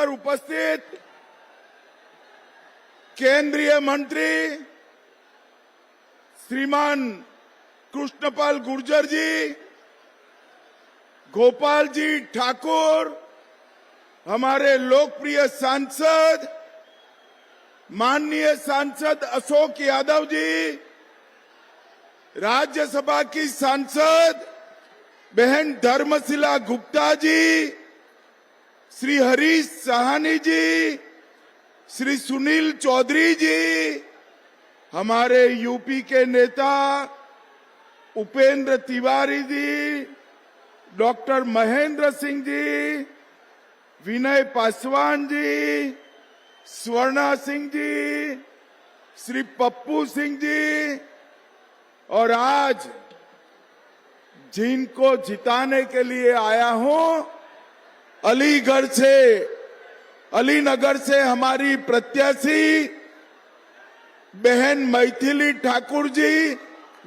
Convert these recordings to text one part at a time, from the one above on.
पर उपस्थित केंद्रीय मंत्री श्रीमान कृष्णपाल गुर्जर जी, गोपाल जी ठाकुर, हमारे लोकप्रिय सांसद माननीय सांसद अशोक यादव जी, राज्यसभा की सांसद बहन धर्मशिला गुप्ता जी, श्री हरीश साहनी जी, श्री सुनील चौधरी जी, हमारे यूपी के नेता उपेंद्र तिवारी जी, डॉक्टर महेंद्र सिंह जी, विनय पासवान जी, स्वर्णा सिंह जी, श्री पप्पू सिंह जी, और आज जिनको जिताने के लिए आया हूं, अलीनगर से हमारी प्रत्याशी बहन मैथिली ठाकुर जी,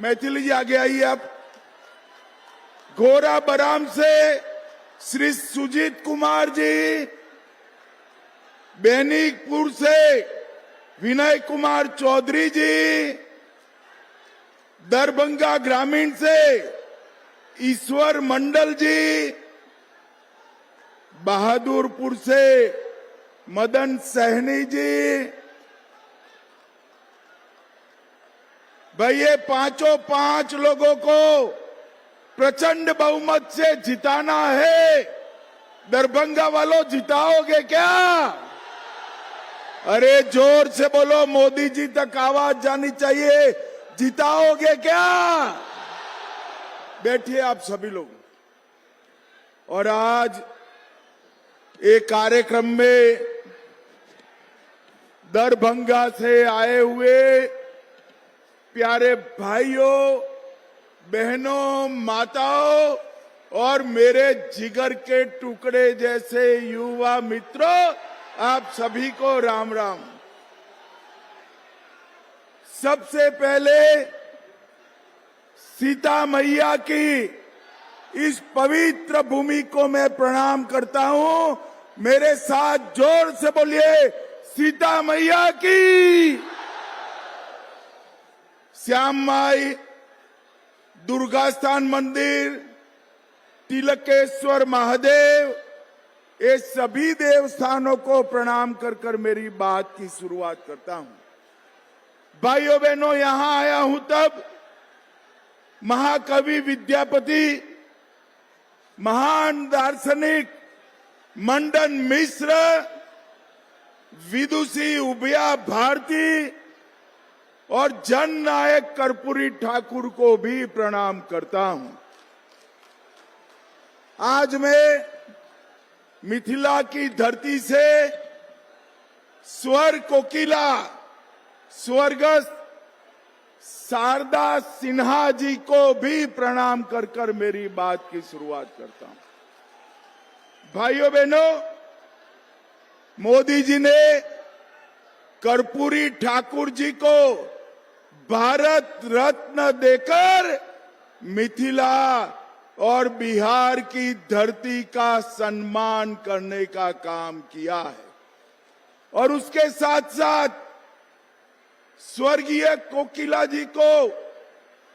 मैथिली जी आगे आइए आप। गोरा बराम से श्री सुजीत कुमार जी, बेनीपुर से विनय कुमार चौधरी जी, दरभंगा ग्रामीण से ईश्वर मंडल जी, बहादुरपुर से मदन सहनी जी। भाई ये पांच लोगों को प्रचंड बहुमत से जिताना है। दरभंगा वालों जिताओगे क्या? अरे जोर से बोलो, मोदी जी तक आवाज जानी चाहिए, जिताओगे क्या? बैठिए आप सभी लोग। और आज एक कार्यक्रम में दरभंगा से आए हुए प्यारे भाइयों, बहनों, माताओं और मेरे जिगर के टुकड़े जैसे युवा मित्रों, आप सभी को राम राम। सबसे पहले सीता मैया की इस पवित्र भूमि को मैं प्रणाम करता हूं। मेरे साथ जोर से बोलिए, सीता मैया की। श्याम माई, दुर्गा स्थान मंदिर, तिलकेश्वर महादेव, ये सभी देवस्थानों को प्रणाम कर कर मेरी बात की शुरुआत करता हूं। भाइयों बहनों, यहां आया हूं तब महाकवि विद्यापति, महान दार्शनिक मंडन मिश्र, विदुषी उभया भारती और जन नायक कर्पूरी ठाकुर को भी प्रणाम करता हूं। आज मैं मिथिला की धरती से स्वर कोकिला स्वर्गस्थ शारदा सिन्हा जी को भी प्रणाम कर कर मेरी बात की शुरुआत करता हूं। भाइयों बहनों, मोदी जी ने कर्पूरी ठाकुर जी को भारत रत्न देकर मिथिला और बिहार की धरती का सम्मान करने का काम किया है। और उसके साथ साथ स्वर्गीय कोकिला जी को,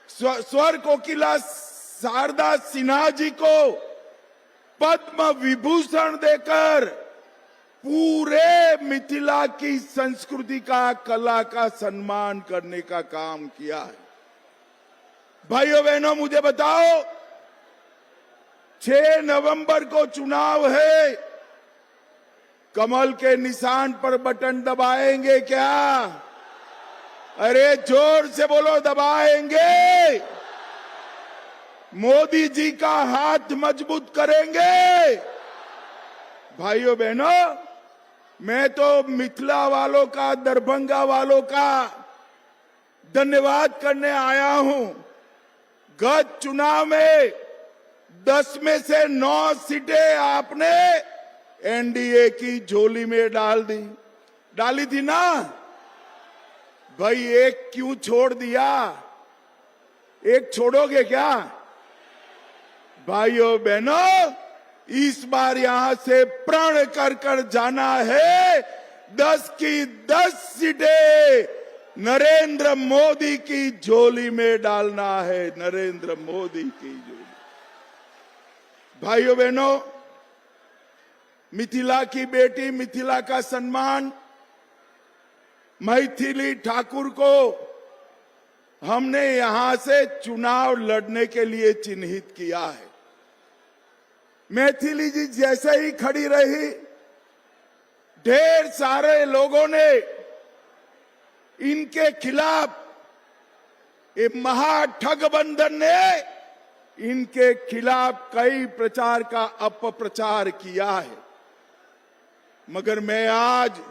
स्वर कोकिला शारदा सिन्हा जी को पद्म विभूषण देकर पूरे मिथिला की संस्कृति का, कला का सम्मान करने का काम किया है। भाइयों बहनों, मुझे बताओ, 6 नवंबर को चुनाव है, कमल के निशान पर बटन दबाएंगे क्या? अरे जोर से बोलो, दबाएंगे। मोदी जी का हाथ मजबूत करेंगे। भाइयों बहनों, मैं तो मिथिला वालों का, दरभंगा वालों का धन्यवाद करने आया हूं। गत चुनाव में 10 में से 9 सीटें आपने एनडीए की झोली में डाली थी ना? भाई एक क्यों छोड़ दिया? एक छोड़ोगे क्या? भाइयों बहनों, इस बार यहां से प्रण कर कर जाना है, 10 की 10 सीटें नरेंद्र मोदी की झोली में डालना है, नरेंद्र मोदी की झोली। भाइयों बहनों, मिथिला की बेटी, मिथिला का सम्मान मैथिली ठाकुर को हमने यहां से चुनाव लड़ने के लिए चिन्हित किया है। मैथिली जी जैसे ही खड़ी रही, ढेर सारे लोगों ने इनके खिलाफ, ये महाठगबंधन ने इनके खिलाफ कई प्रचार का अपप्रचार किया है। मगर मैं आज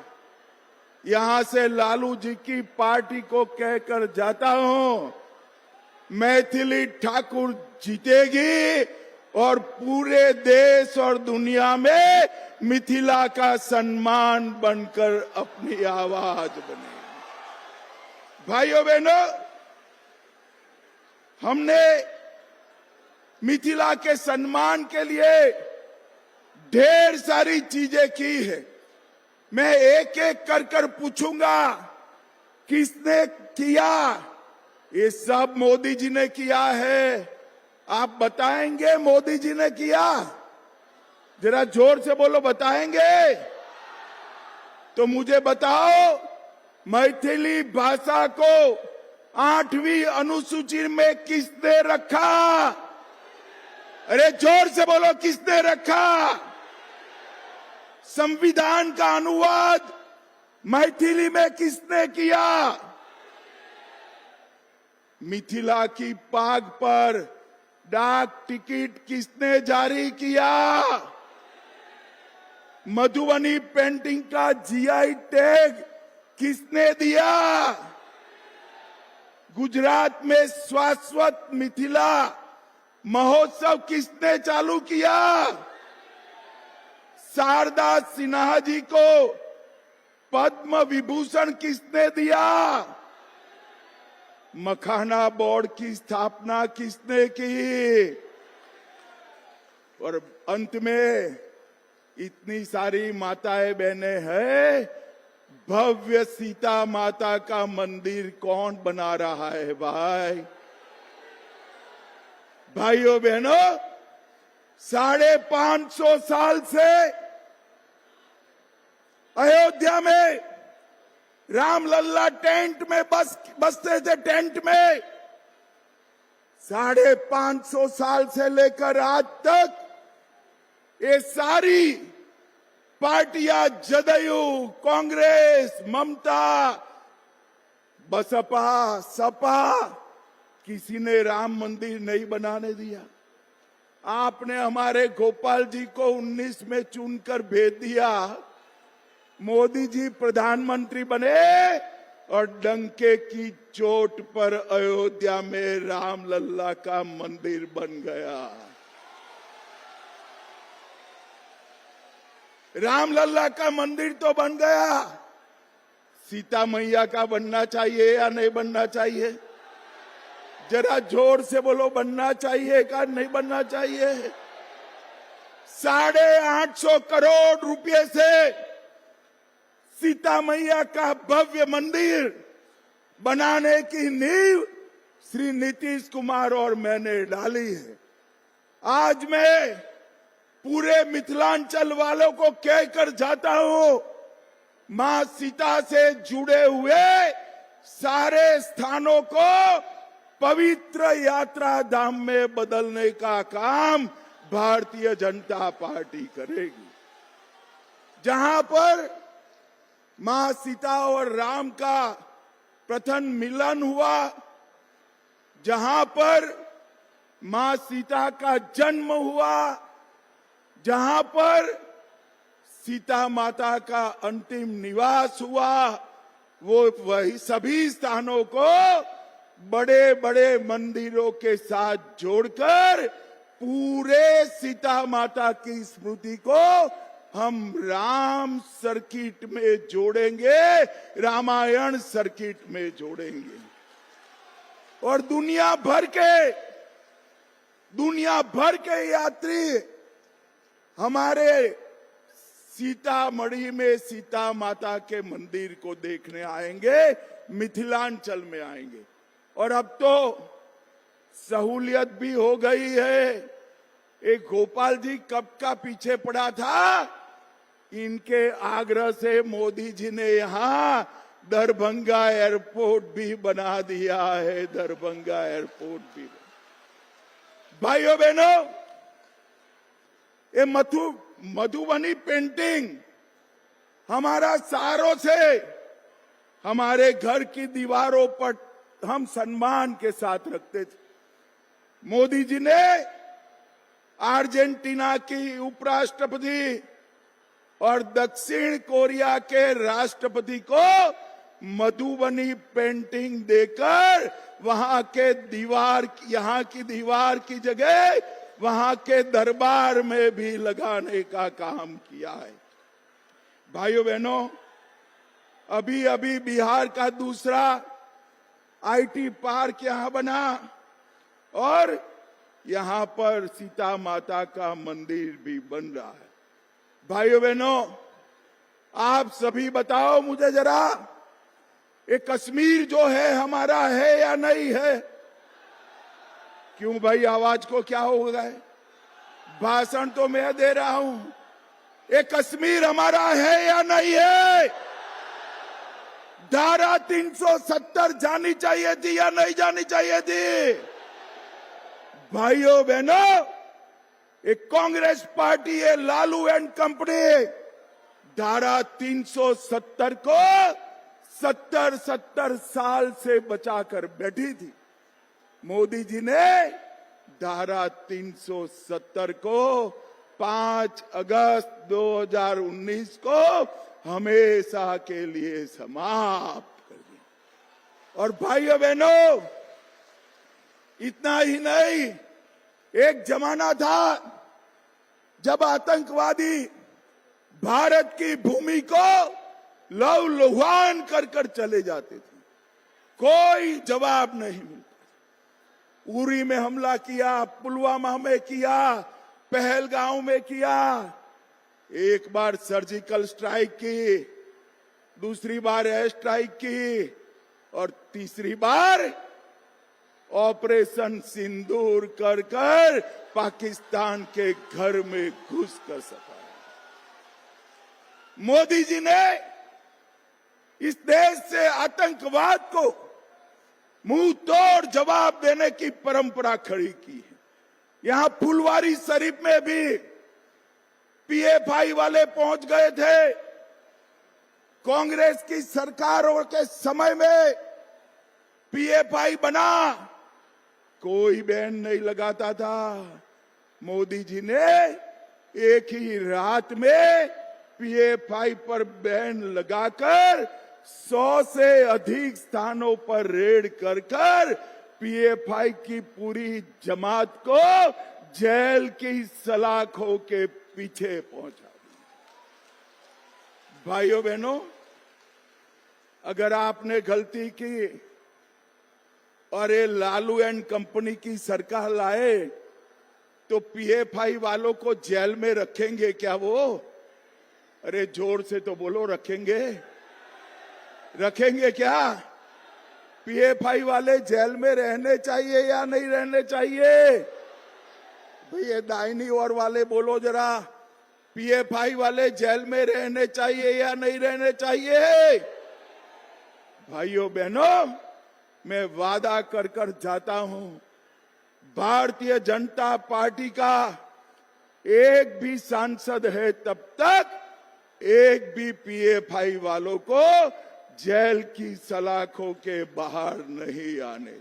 यहां से लालू जी की पार्टी को कहकर जाता हूं, मैथिली ठाकुर जीतेगी और पूरे देश और दुनिया में मिथिला का सम्मान बनकर अपनी आवाज बनेगी। भाइयों बहनों, हमने मिथिला के सम्मान के लिए ढेर सारी चीजें की है। मैं एक एक कर कर पूछूंगा किसने किया। ये सब मोदी जी ने किया है। आप बताएंगे मोदी जी ने किया? जरा जोर से बोलो, बताएंगे? तो मुझे बताओ, मैथिली भाषा को 8वीं अनुसूची में किसने रखा? अरे जोर से बोलो, किसने रखा? संविधान का अनुवाद मैथिली में किसने किया? मिथिला की पाग पर डाक टिकट किसने जारी किया? मधुबनी पेंटिंग का जीआई टैग किसने दिया? गुजरात में शाश्वत मिथिला महोत्सव किसने चालू किया? शारदा सिन्हा जी को पद्म विभूषण किसने दिया? मखाना बोर्ड की स्थापना किसने की? और अंत में इतनी सारी माताएं बहनें हैं, भव्य सीता माता का मंदिर कौन बना रहा है? भाइयों बहनों, 550 साल से अयोध्या में रामलल्ला टेंट में बसते थे। टेंट में 550 साल से लेकर आज तक ये सारी पार्टियां, जदयू, कांग्रेस, ममता, बसपा, सपा, किसी ने राम मंदिर नहीं बनाने दिया। आपने हमारे गोपाल जी को 19 में चुनकर भेज दिया। मोदी जी प्रधानमंत्री बने और डंके की चोट पर अयोध्या में रामलल्ला का मंदिर बन गया। रामलल्ला का मंदिर तो बन गया, सीता मैया का बनना चाहिए या नहीं बनना चाहिए? जरा जोर से बोलो, बनना चाहिए का नहीं बनना चाहिए? 850 करोड़ रुपए से सीता मैया का भव्य मंदिर बनाने की नींव श्री नीतीश कुमार और मैंने डाली है। आज मैं पूरे मिथिलांचल वालों को कहकर जाता हूं, मां सीता से जुड़े हुए सारे स्थानों को पवित्र यात्रा धाम में बदलने का काम भारतीय जनता पार्टी करेगी। जहां पर मां सीता और राम का प्रथम मिलन हुआ, जहां पर मां सीता का जन्म हुआ, जहां पर सीता माता का अंतिम निवास हुआ, वो वही सभी स्थानों को बड़े बड़े मंदिरों के साथ जोड़कर पूरे सीता माता की स्मृति को हम राम सर्किट में जोड़ेंगे, रामायण सर्किट में जोड़ेंगे। और दुनिया भर के यात्री हमारे सीतामढ़ी में सीता माता के मंदिर को देखने आएंगे, मिथिलांचल में आएंगे। और अब तो सहूलियत भी हो गई है। एक गोपाल जी कब का पीछे पड़ा था, इनके आग्रह से मोदी जी ने यहाँ दरभंगा एयरपोर्ट भी बना दिया है। दरभंगा एयरपोर्ट भी। भाइयों बहनों, ये मधुबनी पेंटिंग हमारा सालों से हमारे घर की दीवारों पर हम सम्मान के साथ रखते थे। मोदी जी ने अर्जेंटीना की उपराष्ट्रपति और दक्षिण कोरिया के राष्ट्रपति को मधुबनी पेंटिंग देकर वहां के दीवार, यहाँ की दीवार की जगह वहां के दरबार में भी लगाने का काम किया है। भाइयों बहनों, अभी अभी बिहार का दूसरा आईटी पार्क यहां बना और यहां पर सीता माता का मंदिर भी बन रहा है। भाइयों बहनों, आप सभी बताओ मुझे जरा, ये कश्मीर जो है हमारा है या नहीं है? क्यों भाई, आवाज को क्या हो गया है? भाषण तो मैं दे रहा हूं। ये कश्मीर हमारा है या नहीं है? धारा 370 जानी चाहिए थी या नहीं जानी चाहिए थी? भाइयों बहनों, एक कांग्रेस पार्टी है लालू एंड कंपनी धारा 370 को 70 साल से बचाकर बैठी थी। मोदी जी ने धारा 370 को 5 अगस्त 2019 को हमेशा के लिए समाप्त कर दिया। और भाइयों बहनों, इतना ही नहीं, एक जमाना था जब आतंकवादी भारत की भूमि को लहूलुहान कर कर चले जाते थे, कोई जवाब नहीं मिलता। उरी में हमला किया, पुलवामा में किया, पहलगांव में किया, एक बार सर्जिकल स्ट्राइक की, दूसरी बार एयर स्ट्राइक की और तीसरी बार ऑपरेशन सिंदूर कर कर पाकिस्तान के घर में घुस कर सका। मोदी जी ने इस देश से आतंकवाद को मुंह तोड़ जवाब देने की परंपरा खड़ी की है। यहां फुलवारी शरीफ में भी पीएफआई वाले पहुंच गए थे। कांग्रेस की सरकारों के समय में पीएफआई बना, कोई बैन नहीं लगाता था। मोदी जी ने एक ही रात में पीएफआई पर बैन लगाकर 100 से अधिक स्थानों पर रेड कर कर पीएफआई की पूरी जमात को जेल की सलाखों के पीछे पहुंचा दिया। भाइयों बहनों, अगर आपने गलती की और ये लालू एंड कंपनी की सरकार लाए तो पीएफआई वालों को जेल में रखेंगे क्या वो? अरे जोर से तो बोलो, रखेंगे? रखेंगे क्या? पीएफआई वाले जेल में रहने चाहिए या नहीं रहने चाहिए? भाई ये दाहिनी ओर वाले बोलो जरा, पीएफआई वाले जेल में रहने चाहिए या नहीं रहने चाहिए? भाइयों बहनों, मैं वादा कर कर जाता हूं, भारतीय जनता पार्टी का एक भी सांसद है तब तक एक भी पीएफआई वालों को जेल की सलाखों के बाहर नहीं आने।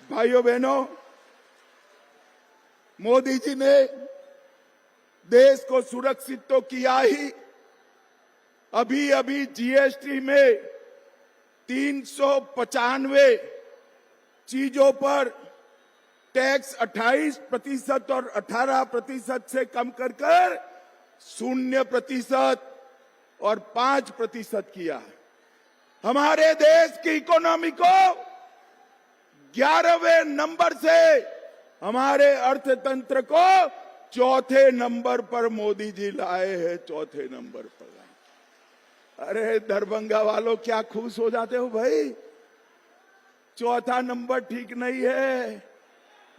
भाइयों बहनों, मोदी जी ने देश को सुरक्षित तो किया ही, अभी अभी जीएसटी में 395 चीजों पर टैक्स 28% और 18% से कम कर कर 0% और 5% किया। हमारे देश की इकोनॉमी को 11वें नंबर से, हमारे अर्थतंत्र को चौथे नंबर पर मोदी जी लाए हैं, चौथे नंबर पर। अरे दरभंगा वालों क्या खुश हो जाते हो भाई, चौथा नंबर ठीक नहीं है।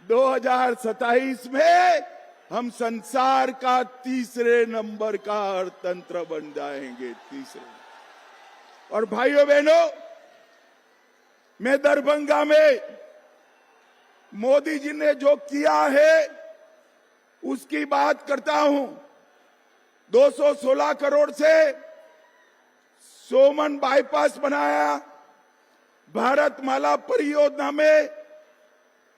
2027 में हम संसार का तीसरे नंबर का अर्थतंत्र बन जाएंगे, तीसरे। और भाइयों बहनों, मैं दरभंगा में मोदी जी ने जो किया है उसकी बात करता हूं। 216 करोड़ से सोमन बाईपास बनाया, भारतमाला परियोजना में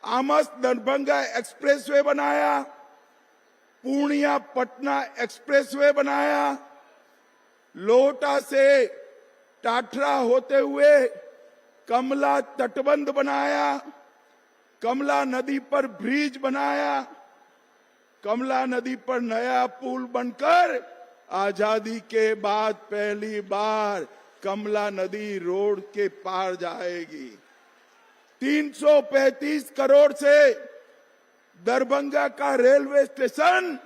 आमस दरभंगा एक्सप्रेसवे बनाया, पूर्णिया पटना एक्सप्रेसवे बनाया, लोहटा से टाटरा होते हुए कमला तटबंध बनाया, कमला नदी पर ब्रिज बनाया, कमला नदी पर नया पुल बनकर आजादी के बाद पहली बार कमला नदी रोड के पार जाएगी। 335 करोड़ से दरभंगा का रेलवे स्टेशन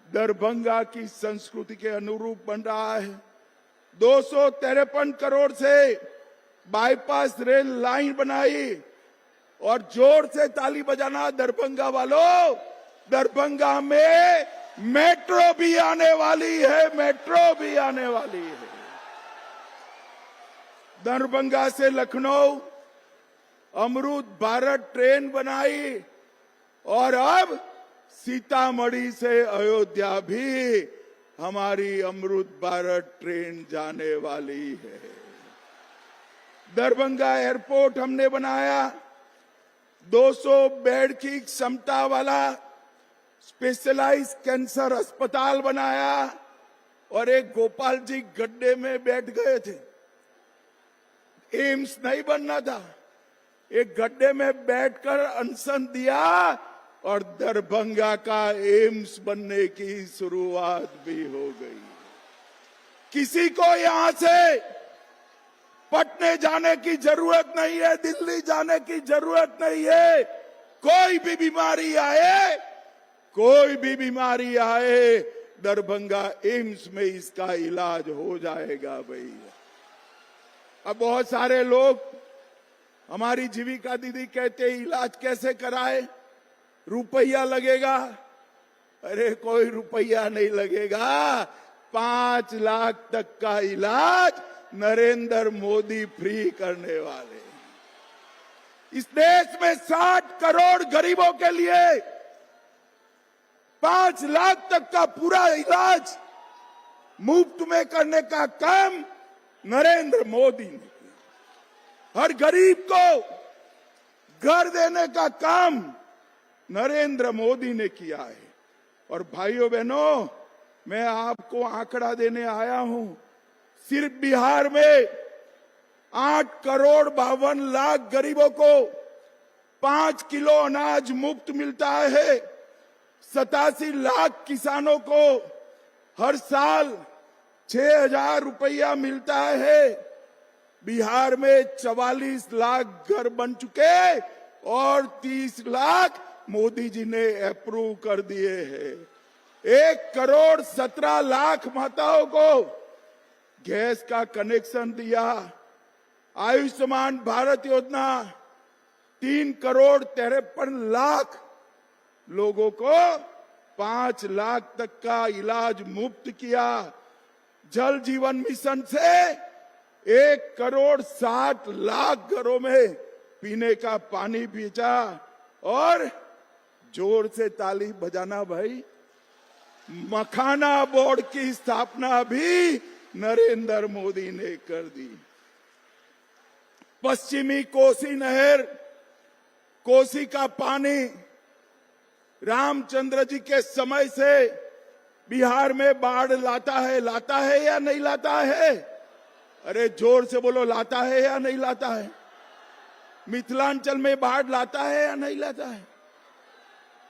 दरभंगा की संस्कृति के अनुरूप बन रहा है। 253 करोड़ से बाईपास रेल लाइन बनाई। और जोर से ताली बजाना दरभंगा वालों, दरभंगा में मेट्रो भी आने वाली है, मेट्रो भी आने वाली है। दरभंगा से लखनऊ अमृत भारत ट्रेन बनाई और अब सीतामढ़ी से अयोध्या भी हमारी अमृत भारत ट्रेन जाने वाली है। दरभंगा एयरपोर्ट हमने बनाया, 200 बेड की क्षमता वाला स्पेशलाइज्ड कैंसर अस्पताल बनाया। और एक गोपाल जी गड्ढे में बैठ गए थे, एम्स नहीं बनना था, एक गड्ढे में बैठकर अनशन दिया और दरभंगा का एम्स बनने की शुरुआत भी हो गई। किसी को यहां से पटने जाने की जरूरत नहीं है, दिल्ली जाने की जरूरत नहीं है। कोई भी बीमारी आए, कोई भी बीमारी आए, दरभंगा एम्स में इसका इलाज हो जाएगा भैया। अब बहुत सारे लोग, हमारी जीविका दीदी कहते हैं इलाज कैसे कराए, रुपया लगेगा। अरे कोई रुपया नहीं लगेगा, 5 लाख तक का इलाज नरेंद्र मोदी फ्री करने वाले। इस देश में 60 करोड़ गरीबों के लिए 5 लाख तक का पूरा इलाज मुफ्त में करने का काम नरेंद्र मोदी ने किया। हर गरीब को घर देने का काम नरेंद्र मोदी ने किया है। और भाइयों बहनों, मैं आपको आंकड़ा देने आया हूं, सिर्फ बिहार में 8 करोड़ 52 लाख गरीबों को 5 किलो अनाज मुफ्त मिलता है। 87 लाख किसानों को हर साल 6,000 रुपया मिलता है। बिहार में 44 लाख घर बन चुके और 30 लाख मोदी जी ने अप्रूव कर दिए हैं। 1 करोड़ 17 लाख माताओं को गैस का कनेक्शन दिया। आयुष्मान भारत योजना 3 करोड़ 53 लाख लोगों को 5 लाख तक का इलाज मुफ्त किया। जल जीवन मिशन से 1 करोड़ 60 लाख घरों में पीने का पानी भेजा। और जोर से ताली बजाना भाई, मखाना बोर्ड की स्थापना भी नरेंद्र मोदी ने कर दी। पश्चिमी कोसी नहर, कोसी का पानी रामचंद्र जी के समय से बिहार में बाढ़ लाता है या नहीं लाता है? अरे जोर से बोलो, लाता है या नहीं लाता है? मिथिलांचल में बाढ़ लाता है या नहीं लाता है?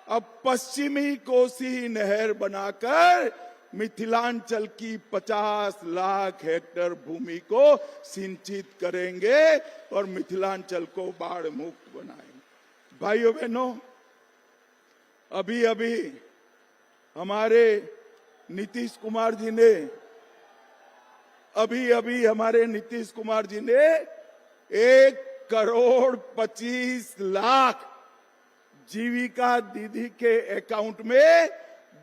अब पश्चिमी कोसी नहर बनाकर मिथिलांचल की 50 लाख हेक्टेयर भूमि को सिंचित करेंगे और मिथिलांचल को बाढ़ मुक्त बनाएंगे। भाइयों बहनों, अभी अभी हमारे नीतीश कुमार जी ने अभी हमारे नीतीश कुमार जी ने 1,25,00,000 जीविका दीदी के अकाउंट में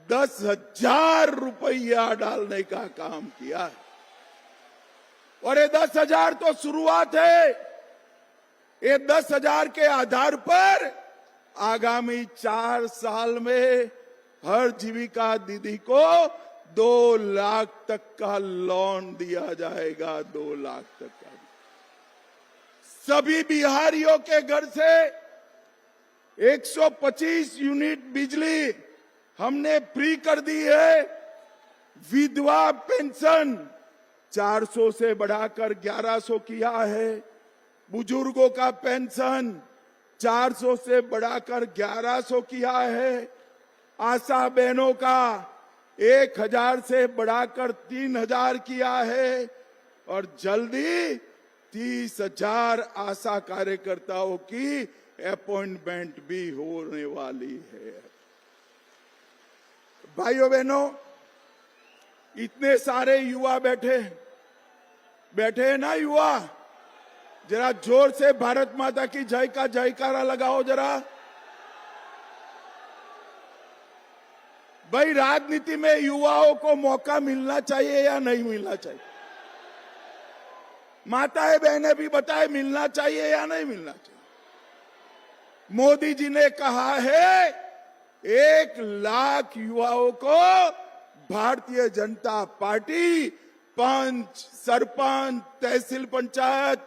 10,000 रुपया डालने का काम किया है। और ये 10,000 तो शुरुआत है। ये 10,000 के आधार पर आगामी 4 साल में हर जीविका दीदी को 2 लाख तक का लोन दिया जाएगा। 2 लाख तक का। सभी बिहारियों के घर से 125 यूनिट बिजली हमने फ्री कर दी है। विधवा पेंशन 400 से बढ़ाकर 1100 किया है। बुजुर्गों का पेंशन 400 से बढ़ाकर 1100 किया है। आशा बहनों का 1,000 से बढ़ाकर 3,000 किया है। और जल्दी 30,000 आशा कार्यकर्ताओं की अपॉइंटमेंट भी होने वाली है। भाइयों बहनों, इतने सारे युवा बैठे हैं ना युवा, जरा जोर से भारत माता की जय का जयकारा लगाओ जरा। भाई, राजनीति में युवाओं को मौका मिलना चाहिए या नहीं मिलना चाहिए? माताएं बहनें भी बताए, मिलना चाहिए या नहीं मिलना चाहिए? मोदी जी ने कहा है 1 लाख युवाओं को भारतीय जनता पार्टी पंच, सरपंच, तहसील पंचायत,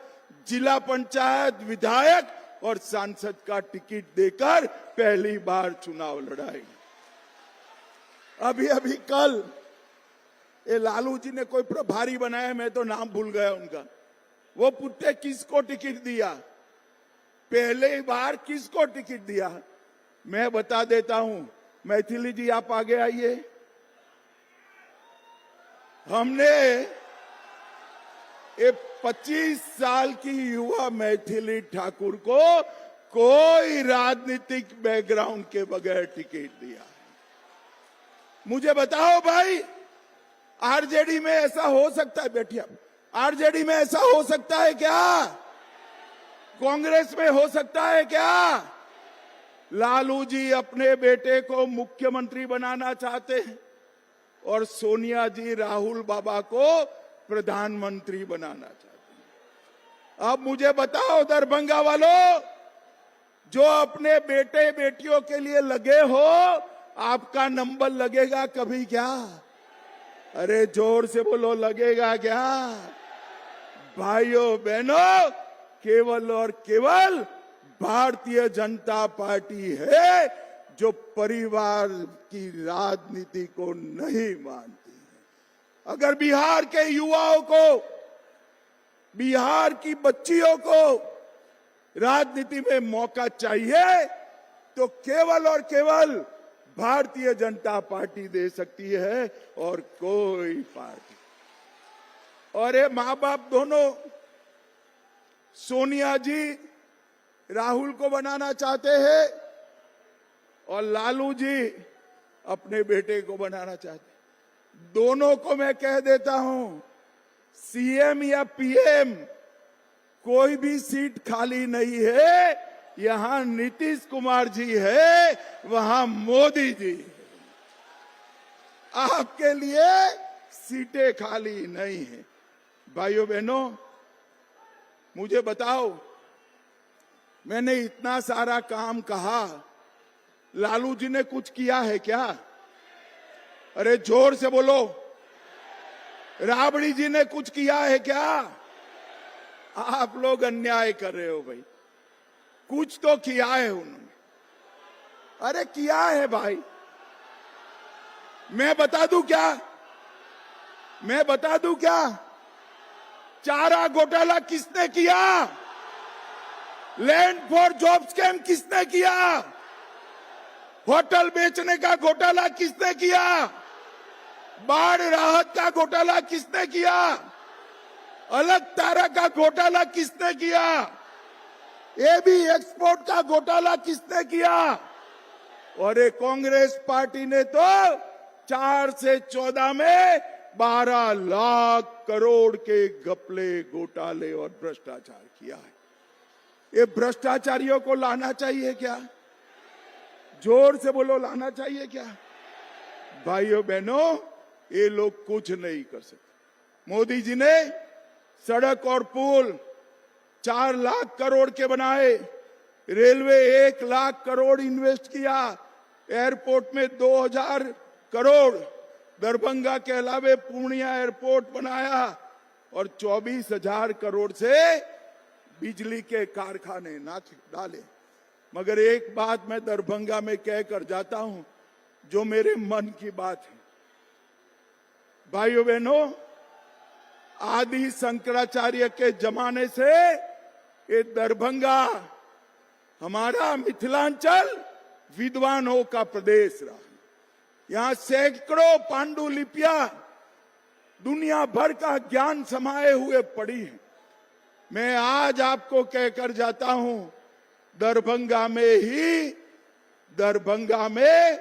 जिला पंचायत, विधायक और सांसद का टिकट देकर पहली बार चुनाव लड़ाएगी। अभी कल ये लालू जी ने कोई प्रभारी बनाया, मैं तो नाम भूल गया उनका। वो पूछते किसको टिकट दिया, पहले बार किसको टिकट दिया? मैं बता देता हूं। मैथिली जी आप आगे आइए। हमने ये 25 साल की युवा मैथिली ठाकुर को कोई राजनीतिक बैकग्राउंड के बगैर टिकट दिया। मुझे बताओ भाई, आरजेडी में ऐसा हो सकता है? बैठिए, आरजेडी में ऐसा हो सकता है क्या? कांग्रेस में हो सकता है क्या? लालू जी अपने बेटे को मुख्यमंत्री बनाना चाहते हैं और सोनिया जी राहुल बाबा को प्रधानमंत्री बनाना चाहते हैं। अब मुझे बताओ दरभंगा वालों, जो अपने बेटे बेटियों के लिए लगे हो, आपका नंबर लगेगा कभी क्या? अरे जोर से बोलो, लगेगा क्या? भाइयों बहनों, केवल और केवल भारतीय जनता पार्टी है जो परिवार की राजनीति को नहीं मानती है। अगर बिहार के युवाओं को, बिहार की बच्चियों को राजनीति में मौका चाहिए तो केवल और केवल भारतीय जनता पार्टी दे सकती है और कोई पार्टी। और ये माँ बाप दोनों, सोनिया जी राहुल को बनाना चाहते हैं और लालू जी अपने बेटे को बनाना चाहते हैं। दोनों को मैं कह देता हूं, सीएम या पीएम कोई भी सीट खाली नहीं है। यहां नीतीश कुमार जी है, वहां मोदी जी है। आपके लिए सीटें खाली नहीं है। भाइयों बहनों, मुझे बताओ, मैंने इतना सारा काम कहा, लालू जी ने कुछ किया है क्या? अरे जोर से बोलो। राबड़ी जी ने कुछ किया है क्या? आप लोग अन्याय कर रहे हो भाई। कुछ तो किया है उन्होंने। अरे किया है भाई। मैं बता दूं क्या? मैं बता दूं क्या? चारा घोटाला किसने किया? लैंड फॉर जॉब स्कैम किसने किया? होटल बेचने का घोटाला किसने किया? बाढ़ राहत का घोटाला किसने किया? अलग तारा का घोटाला किसने किया? एबी एक्सपोर्ट का घोटाला किसने किया? और ये कांग्रेस पार्टी ने तो 4 से 14 में 12 लाख करोड़ के घपले, घोटाले और भ्रष्टाचार किया है। ये भ्रष्टाचारियों को लाना चाहिए क्या? जोर से बोलो, लाना चाहिए क्या? भाइयों बहनों, ये लोग कुछ नहीं कर सकते। मोदी जी ने सड़क और पुल 4 लाख करोड़ के बनाए, रेलवे 1 लाख करोड़ इन्वेस्ट किया, एयरपोर्ट में 2000 करोड़, दरभंगा के अलावे पूर्णिया एयरपोर्ट बनाया और 24,000 करोड़ से बिजली के कारखाने डाले। मगर एक बात मैं दरभंगा में कहकर जाता हूं, जो मेरे मन की बात है। भाइयों बहनों, आदि शंकराचार्य के जमाने से ये दरभंगा, हमारा मिथिलांचल विद्वानों का प्रदेश रहा। यहाँ सैकड़ों पांडुलिपियां दुनिया भर का ज्ञान समाये हुए पड़ी है। मैं आज आपको कहकर जाता हूं, दरभंगा में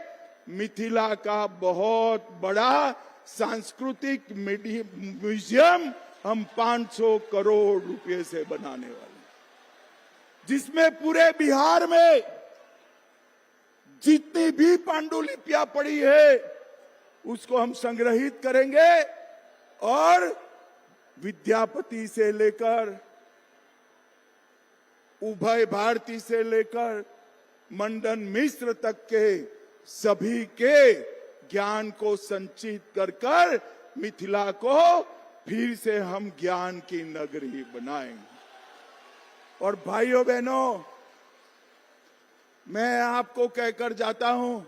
मिथिला का बहुत बड़ा सांस्कृतिक म्यूजियम हम 500 करोड़ रुपए से बनाने वाले हैं, जिसमें पूरे बिहार में जितनी भी पांडुलिपियां पड़ी है उसको हम संग्रहित करेंगे और विद्यापति से लेकर उभय भारती से लेकर मंडन मिश्र तक के सभी के ज्ञान को संचित कर मिथिला को फिर से हम ज्ञान की नगरी बनाएंगे। और भाइयों बहनों, मैं आपको कहकर जाता हूं,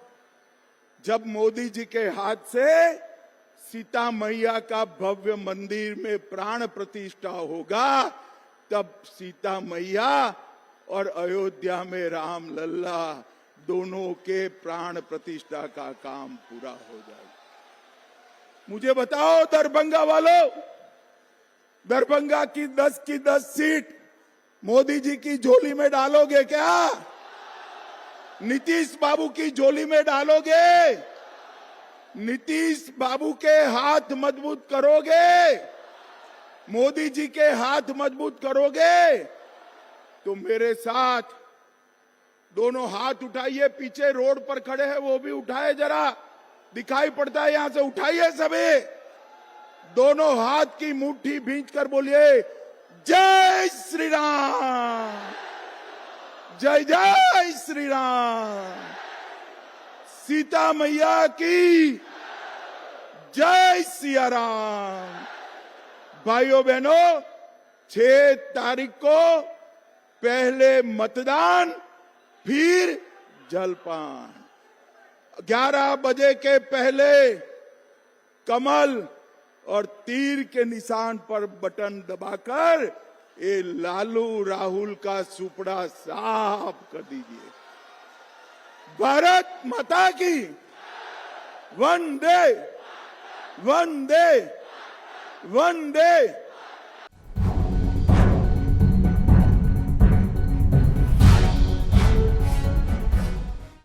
जब मोदी जी के हाथ से सीता मैया का भव्य मंदिर में प्राण प्रतिष्ठा होगा, तब सीता मैया और अयोध्या में राम लल्ला दोनों के प्राण प्रतिष्ठा का काम पूरा हो जाएगा। मुझे बताओ दरभंगा वालों, दरभंगा की 10 सीट मोदी जी की झोली में डालोगे क्या? नीतीश बाबू की झोली में डालोगे? नीतीश बाबू के हाथ मजबूत करोगे? मोदी जी के हाथ मजबूत करोगे? तो मेरे साथ दोनों हाथ उठाइए। पीछे रोड पर खड़े हैं वो भी उठाए, जरा दिखाई पड़ता है यहां से, उठाइए सभी। दोनों हाथ की मुट्ठी भींच कर बोलिए, जय श्री राम, जय जय श्री राम, सीता मैया की जय, सिया राम। भाइयों बहनों, 6 तारीख को पहले मतदान, फिर जलपान। 11 बजे के पहले कमल और तीर के निशान पर बटन दबाकर ये लालू राहुल का सुपड़ा साफ कर दीजिए। भारत माता की वंदे वंदे वंदे